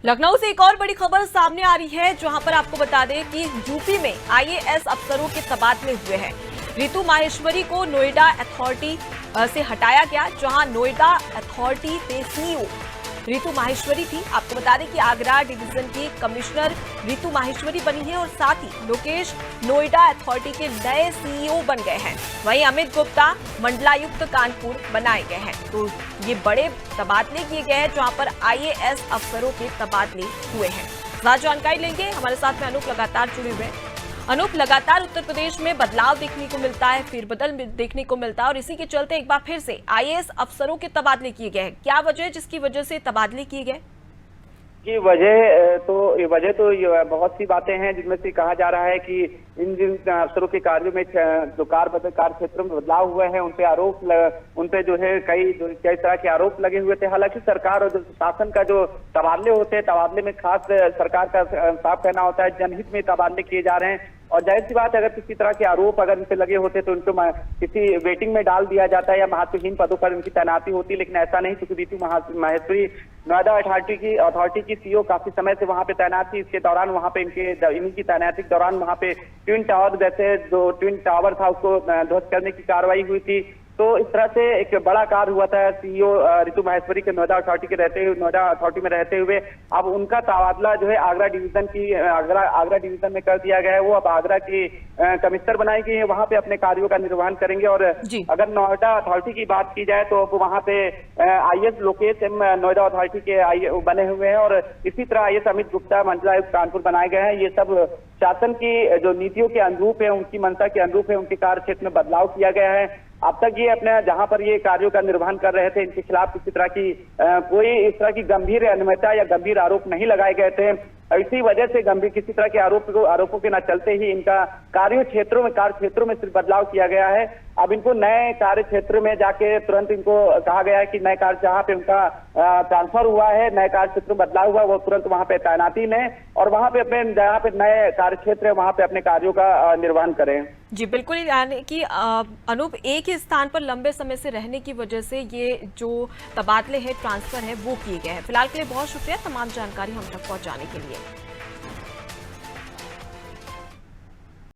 लखनऊ से एक और बड़ी खबर सामने आ रही है, जहां पर आपको बता दें कि यूपी में आईएएस अफसरों के तबादले हुए हैं। रितु माहेश्वरी को नोएडा अथॉरिटी से हटाया गया, जहां नोएडा अथॉरिटी पे सीईओ रितु माहेश्वरी थी। आपको बता दें कि आगरा डिवीजन की कमिश्नर रितु माहेश्वरी बनी है और साथ ही लोकेश नोएडा अथॉरिटी के नए सीईओ बन गए हैं। वहीं अमित गुप्ता मंडलायुक्त कानपुर बनाए गए हैं। तो ये बड़े तबादले किए गए हैं, जहां पर आईएएस अफसरों के तबादले हुए हैं। ज्यादा जानकारी लेंगे, हमारे साथ में अनूप लगातार जुड़े हुए हैं। अनूप, लगातार उत्तर प्रदेश में बदलाव देखने को मिलता है, फेरबदल देखने को मिलता है और इसी के चलते एक बार फिर से आईएएस अफसरों के तबादले किए गए हैं। क्या वजह है जिसकी वजह से तबादले किए गए? की वजह तो ये बहुत सी बातें हैं, जिनमें से कहा जा रहा है कि इन जिन अफसरों के कार्यों में जो कार्य क्षेत्रों में बदलाव हुए हैं, उन पे जो है कई तरह के आरोप लगे हुए थे। हालांकि सरकार और जो शासन का जो तबादले होते हैं, तबादले में खास सरकार का साफ कहना होता है जनहित में तबादले किए जा रहे हैं। और जाहिर सी बात है, अगर किसी तरह के आरोप अगर इन पे लगे होते तो उनको किसी वेटिंग में डाल दिया जाता है या महत्वहीन पदों पर उनकी तैनाती होती, लेकिन ऐसा नहीं। क्योंकि रितु माहेश्वरी नोएडा अथॉरिटी की सीईओ काफी समय से वहां पे तैनात थी। इसके दौरान वहां पे इन्हीं की तैनाती के दौरान वहां पे ट्विन टावर जैसे जो ट्विन टावर था उसको ध्वस्त करने की कार्रवाई हुई थी। तो इस तरह से एक बड़ा कार्य हुआ था सीईओ रितु माहेश्वरी के नोएडा अथॉरिटी में रहते हुए। अब उनका तबादला जो है आगरा डिवीजन में कर दिया गया है। वो अब आगरा की कमिश्नर बनाई गई है, वहां पे अपने कार्यों का निर्वहन करेंगे। और अगर नोएडा अथॉरिटी की बात की जाए तो वहां पे आईएएस लोकेश नोएडा अथॉरिटी के बने हुए हैं और इसी तरह आईएएस अमित गुप्ता मंडलायुक्त कानपुर बनाए गए हैं। ये सब शासन की जो नीतियों के अनुरूप है, उनकी मंशा के अनुरूप है, उनके कार्य क्षेत्र में बदलाव किया गया है। अब तक ये अपने जहां पर ये कार्यों का निर्वहन कर रहे थे, इनके खिलाफ किसी तरह की कोई इस तरह की गंभीर अनियमितता या गंभीर आरोप नहीं लगाए गए थे। इसी वजह से गंभीर किसी तरह के आरोपों के न चलते ही इनका कार्य क्षेत्रों में सिर्फ बदलाव किया गया है। अब इनको नए कार्य क्षेत्र में जाके तुरंत इनको कहा गया है कि नए कार्य जहाँ पे उनका ट्रांसफर हुआ है, नए कार्य क्षेत्र में बदलाव हुआ, वो तुरंत वहां पे तैनाती लें और वहां पे अपने जहाँ पे नए कार्य क्षेत्र है वहां पे अपने कार्यों का निर्वहन करें। जी बिल्कुल, यानी कि अनूप, एक ही स्थान पर लंबे समय से रहने की वजह से ये जो तबादले है, ट्रांसफर है, वो किए गए हैं। फिलहाल के लिए बहुत शुक्रिया तमाम जानकारी हम तक पहुंचाने के लिए।